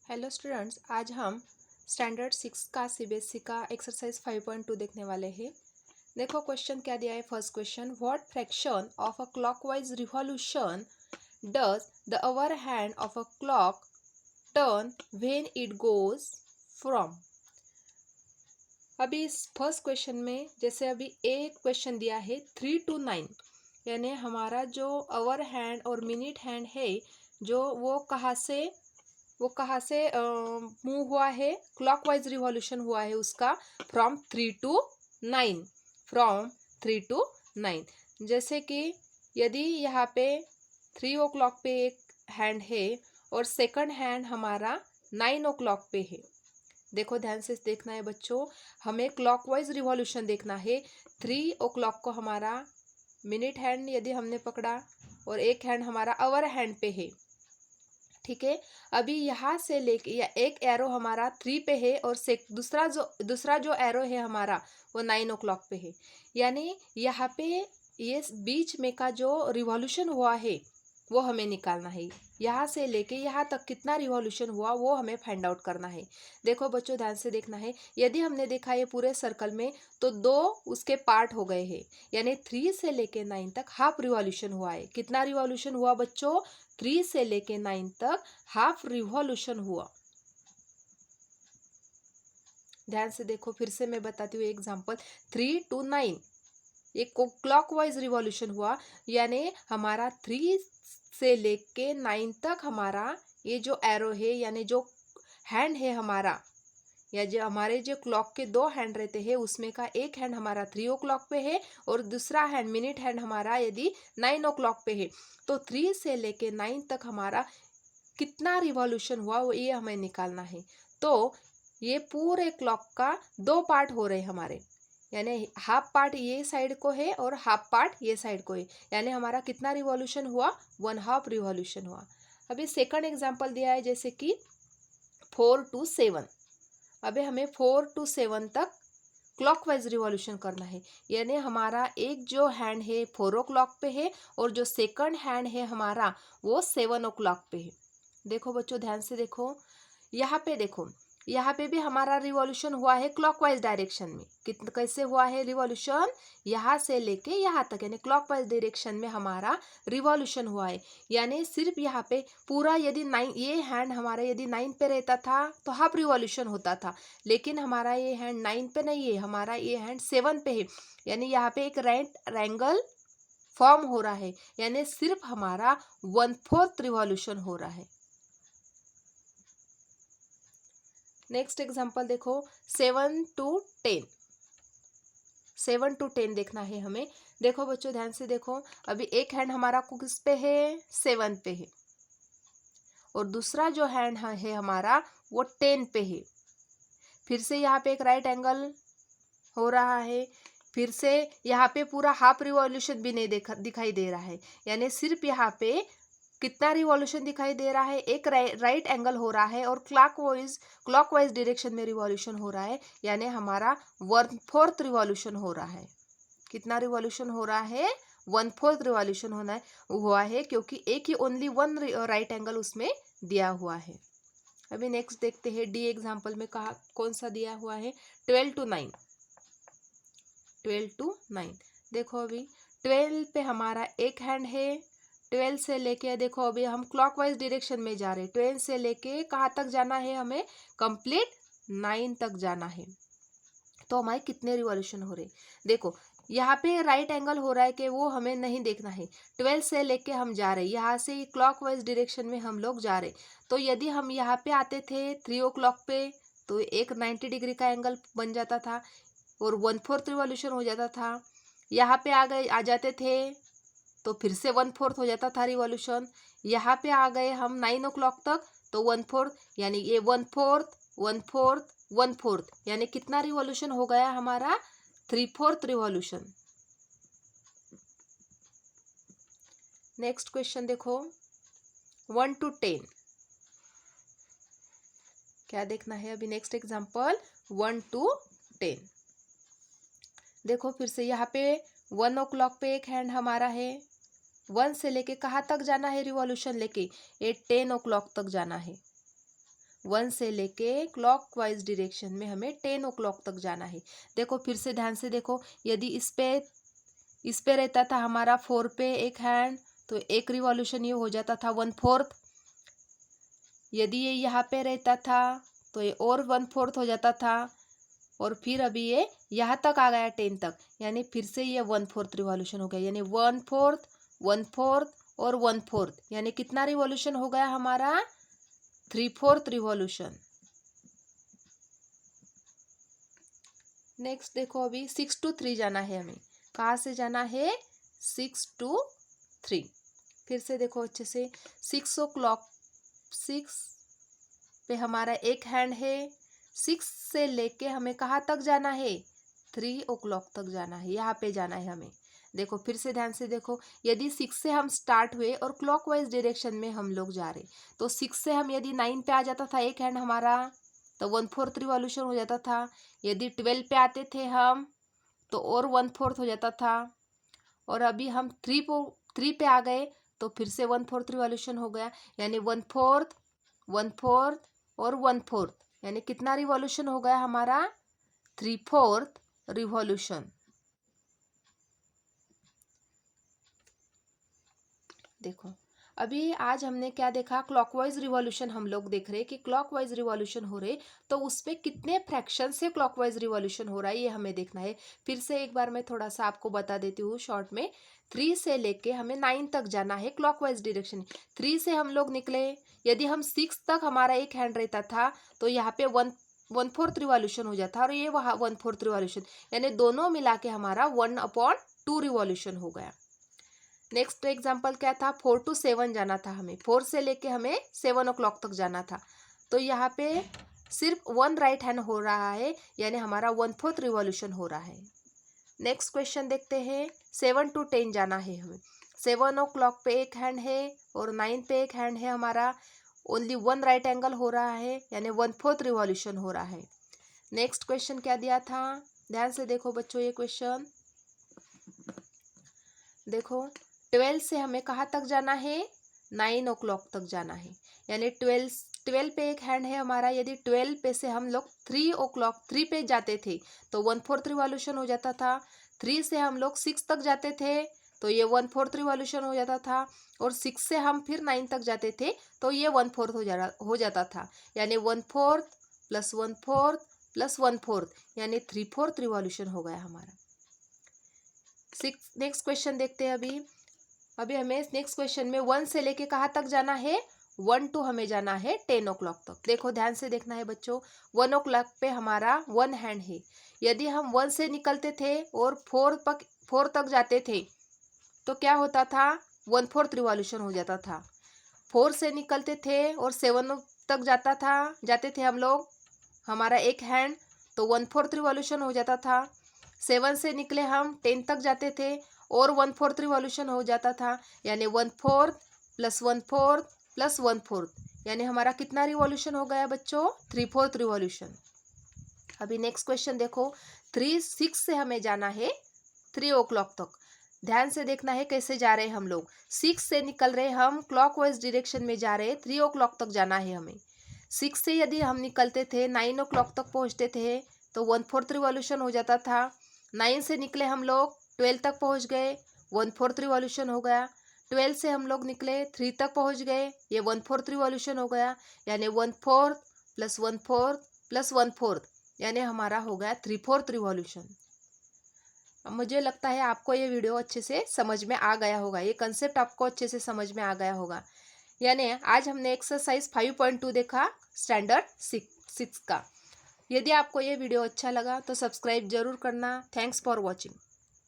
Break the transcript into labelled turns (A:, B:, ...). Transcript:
A: Hello students, आज हम standard 6 का सीबीएसई का एक्सरसाइज 5.2 देखने वाले हैं। देखो क्वेश्चन क्या दिया है। First question, what fraction of a clockwise revolution does the our hand of a clock turn when it goes from. अभी इस फर्स्ट क्वेश्चन में जैसे अभी एक क्वेश्चन दिया है 3 to 9, यानी हमारा जो अवर हैंड और मिनट हैंड है जो वो कहाँ से मूव हुआ है, क्लॉकवाइज रिवॉल्यूशन हुआ है उसका फ्रॉम 3 to 9, फ्रॉम 3 to 9। जैसे कि यदि यहाँ पे 3 o'clock पे एक हैंड है और सेकंड हैंड हमारा 9 o'clock पे है। देखो ध्यान से देखना है बच्चों, हमें क्लॉकवाइज रिवॉल्यूशन देखना है। 3 o'clock को हमारा मिनट हैंड यदि हमने पकड़ा और एक हैंड हमारा अवर हैंड पे है, ठीक है। अभी यहाँ से लेके या एक एरो हमारा 3 पे है और से दूसरा जो एरो है हमारा वो 9 o'clock पे है, यानी यहाँ पे ये बीच में का जो रिवॉल्यूशन हुआ है वो हमें निकालना है। यहाँ से लेके यहाँ तक कितना रिवॉल्यूशन हुआ वो हमें फाइंड आउट करना है। देखो बच्चों ध्यान से देखना है, यदि हमने देखा ये पूरे सर्कल में तो 2 उसके पार्ट हो गए हैं, यानी 3 से लेके 9 तक हाफ रिवॉल्यूशन हुआ है। कितना रिवॉल्यूशन हुआ बच्चों? 3 से लेके 9 तक हाफ रिवॉल्यूशन हुआ। ध्यान से देखो, फिर से मैं बताती हूँ एग्जांपल। 3 to 9 ये क्लॉकवाइज रिवॉल्यूशन हुआ, यानी हमारा 3 से लेके 9 तक हमारा ये जो एरो है यानी जो हैंड है हमारा, या जो हमारे जो क्लॉक के 2 हैंड रहते हैं उसमें का एक हैंड हमारा 3 o'clock पे है और दूसरा हैंड मिनट हैंड हमारा यदि 9 o'clock पे है, तो 3 से लेके 9 तक हमारा कितना रिवॉल्यूशन हुआ वो ये हमें निकालना है। तो ये पूरे क्लॉक का 2 पार्ट हो रहे हमारे, यानी हाफ पार्ट ये साइड को है और हाफ पार्ट ये साइड को है, यानी हमारा कितना रिवॉल्यूशन हुआ? 1/2 रिवॉल्यूशन हुआ। अभी सेकंड एग्जांपल दिया है जैसे कि 4 to 7। अभी हमें 4 to 7 तक क्लॉकवाइज रिवॉल्यूशन करना है, यानी हमारा एक जो हैंड है 4 o'clock पे है और जो सेकंड हैंड है हमारा वो 7 o'clock पे है। देखो बच्चों ध्यान से देखो, यहाँ पे देखो, यहाँ पे भी हमारा रिवॉल्यूशन हुआ है क्लॉकवाइज डायरेक्शन में। कितना कैसे हुआ है रिवॉल्यूशन? यहाँ से लेके यहाँ तक, यानी क्लॉकवाइज डायरेक्शन में हमारा रिवॉल्यूशन हुआ है। यानी सिर्फ यहाँ पे पूरा यदि 9 ये हैंड हमारा यदि 9 पे रहता था तो हाफ रिवॉल्यूशन होता था, लेकिन हमारा ये हैंड 9 पे नहीं है, हमारा ये हैंड 7 पे है, यानी यहाँ पे एक राइट एंगल फॉर्म हो रहा है, यानी सिर्फ हमारा 1/4 रिवॉल्यूशन हो रहा है। नेक्स्ट एग्जांपल देखो, 7 to 10। 7 to 10 देखना है हमें। देखो बच्चों ध्यान से देखो, अभी एक हैंड हमारा किस पे है? 7 पे है और दूसरा जो हैंड है हमारा वो 10 पे है। फिर से यहाँ पे एक राइट एंगल हो रहा है, फिर से यहाँ पे पूरा हाफ रिवॉल्यूशन भी नहीं दिखाई दे रहा है, यानी सिर्फ यहाँ पे कितना रिवॉल्यूशन दिखाई दे रहा है? एक राइट एंगल हो रहा है और क्लॉकवाइज डायरेक्शन में रिवॉल्यूशन हो रहा है, यानी हमारा 1/4 रिवॉल्यूशन हो रहा है। कितना रिवॉल्यूशन हो रहा है? 1/4 रिवॉल्यूशन हुआ है, क्योंकि एक ही ओनली वन राइट एंगल उसमें दिया हुआ है। अभी नेक्स्ट देखते हैं, डी एग्जाम्पल में कहा कौन सा दिया हुआ है? 12 to 9। 12 to 9 देखो, अभी 12 पे हमारा एक हैंड है। 12 से लेके देखो अभी हम क्लॉकवाइज डायरेक्शन में जा रहे हैं। 12 से लेके कहाँ तक जाना है? हमें कंप्लीट 9 तक जाना है। तो हमारे कितने रिवॉल्यूशन हो रहे? देखो यहाँ पे राइट एंगल हो रहा है कि वो हमें नहीं देखना है। 12 से लेके हम जा रहे हैं, यहाँ से क्लॉकवाइज डायरेक्शन में हम लोग जा रहे। तो यदि हम यहाँ पे आते थे 3 o'clock पे तो एक 90 डिग्री का एंगल बन जाता था और 1/4 रिवॉल्यूशन हो जाता था। यहाँ पे आ जाते थे तो फिर से 1/4 हो जाता था रिवॉल्यूशन। यहाँ पे आ गए हम 9 o'clock तक तो 1/4, यानी ये 1/4 1/4 1/4, यानी कितना रिवॉल्यूशन हो गया हमारा? 3/4 रिवॉल्यूशन। नेक्स्ट क्वेश्चन देखो, 1 to 10। क्या देखना है अभी? Next example 1 to 10। देखो फिर से यहाँ पे 1 o'clock पे एक हैंड हमारा है। 1 से लेके कहाँ तक जाना है रिवॉल्यूशन लेके? ये 10 o'clock तक जाना है। 1 से लेके क्लॉकवाइज डायरेक्शन में हमें 10 o'clock तक जाना है। देखो फिर से ध्यान से देखो, यदि इस पे रहता था हमारा 4 पे एक हैंड, तो एक रिवॉल्यूशन ये हो जाता था 1/4। यदि ये यहाँ पे रहता था तो ये और 1/4 हो जाता था, और फिर अभी ये यहाँ तक आ गया 10 तक, यानी फिर से ये 1/4 रिवॉल्यूशन हो गया, यानी 1/4 1/4 और 1/4, यानी कितना रिवॉल्यूशन हो गया हमारा? 3/4 रिवॉल्यूशन। नेक्स्ट देखो, अभी 6 to 3 जाना है हमें। कहाँ से जाना है? 6 to 3। फिर से देखो अच्छे से, 6 o'clock, 6 पे हमारा एक हैंड है। 6 से लेके हमें कहाँ तक जाना है? 3 o'clock तक जाना है, यहाँ पे जाना है हमें। देखो फिर से ध्यान से देखो, यदि 6 से हम स्टार्ट हुए और क्लॉकवाइज डायरेक्शन में हम लोग जा रहे, तो 6 से हम यदि 9 पे आ जाता था एक हैंड हमारा, तो 1/4 रिवॉल्यूशन हो जाता था। यदि 12 पे आते थे हम, तो और 1/4 हो जाता था। और अभी हम 3 पे आ गए, तो फिर से 1/4 रिवॉल्यूशन हो गया, यानी 1/4 1/4 और 1/4, यानी कितना रिवॉल्यूशन हो गया हमारा? 3/4 रिवॉल्यूशन। देखो अभी आज हमने क्या देखा? क्लॉकवाइज रिवॉल्यूशन हम लोग देख रहे हैं कि क्लॉकवाइज रिवॉल्यूशन हो रहे, तो उस पे कितने फ्रैक्शन से क्लॉकवाइज रिवॉल्यूशन हो रहा है ये हमें देखना है। फिर से एक बार मैं थोड़ा सा आपको बता देती हूँ शॉर्ट में। 3 से लेके हमें 9 तक जाना है क्लॉकवाइज डायरेक्शन। 3 से हम लोग निकले, यदि हम 6 तक हमारा एक हैंड रहता था, तो यहाँ पे 1/4 रिवॉल्यूशन हो जाता, और ये वहाँ 1/4 रिवॉल्यूशन, यानी दोनों मिला के हमारा 1/2 रिवॉल्यूशन हो गया। नेक्स्ट एग्जाम्पल क्या था? 4 to 7 जाना था हमें। 4 से लेके हमें 7 o'clock तक जाना था, तो यहाँ पे सिर्फ 1 राइट हैंड हो रहा है, यानी हमारा 1/4 रिवॉल्यूशन हो रहा है। नेक्स्ट क्वेश्चन देखते हैं। 7 to 10 जाना है हमें। 7 o'clock पे एक हैंड है और 9 पे एक हैंड है हमारा, ओनली 1 राइट एंगल हो रहा है, यानी 1/4 रिवॉल्यूशन हो रहा है। नेक्स्ट क्वेश्चन क्या दिया था? ध्यान से देखो बच्चों ये क्वेश्चन। देखो 12 से हमें कहाँ तक जाना है? 9 o'clock तक जाना है, यानी 12 पे एक हैंड है हमारा। यदि 12 पे से हम लोग 3 पे जाते थे, तो 1/4 रिवॉल्यूशन हो जाता था। 3 से हम लोग 6 तक जाते थे, तो ये 1/4 रिवॉल्यूशन हो जाता था। और 6 से हम फिर 9 तक जाते थे, तो ये 1/4 हो जाता था, यानी 1/4 + 1/4 + 1/4, यानी 3/4 रिवॉल्यूशन हो गया हमारा। नेक्स्ट क्वेश्चन देखते हैं। अभी हमें नेक्स्ट क्वेश्चन में 1 से लेके कहाँ तक जाना है? 1 to हमें जाना है 10 o'clock तक। देखो ध्यान से देखना है बच्चों, 1 o'clock पे हमारा 1 हैंड है। यदि हम 1 से निकलते थे और 4 तक जाते थे, तो क्या होता था? 1/4 रिवॉल्यूशन हो जाता था। 4 से निकलते थे और 7 तक जाते थे हम लोग, हमारा एक हैंड, तो 1/4 रिवॉल्यूशन हो जाता था। 7 से निकले हम 10 तक जाते थे और 1/4 रिवॉल्यूशन हो जाता था, यानी 1/4 + 1/4 + 1/4, यानी हमारा कितना रिवॉल्यूशन हो गया बच्चों? 3/4 रिवॉल्यूशन। अभी नेक्स्ट क्वेश्चन देखो। 6 से हमें जाना है 3 o'clock तक। ध्यान से देखना है कैसे जा रहे हैं हम लोग। 6 से निकल रहे हम, क्लॉकवाइज डायरेक्शन में जा रहे, 3 o'clock तक जाना है हमें। 6 से यदि हम निकलते थे, 9 o'clock तक पहुँचते थे, तो 1/4 रिवॉल्यूशन हो जाता था। 9 से निकले हम लोग, 12 तक पहुँच गए, 1/4 रिवॉल्यूशन हो गया। 12 से हम लोग निकले, 3 तक पहुँच गए, ये 1/4 रिवॉल्यूशन हो गया, यानी 1/4 + 1/4 + 1/4, यानी हमारा हो गया 3/4 रिवॉल्यूशन। मुझे लगता है आपको ये वीडियो अच्छे से समझ में आ गया होगा, ये कंसेप्ट आपको अच्छे से समझ में आ गया होगा। यानी आज हमने एक्सरसाइज 5.2 देखा, स्टैंडर्ड 6 का। यदि आपको ये वीडियो अच्छा लगा तो सब्सक्राइब जरूर करना। Thanks for watching.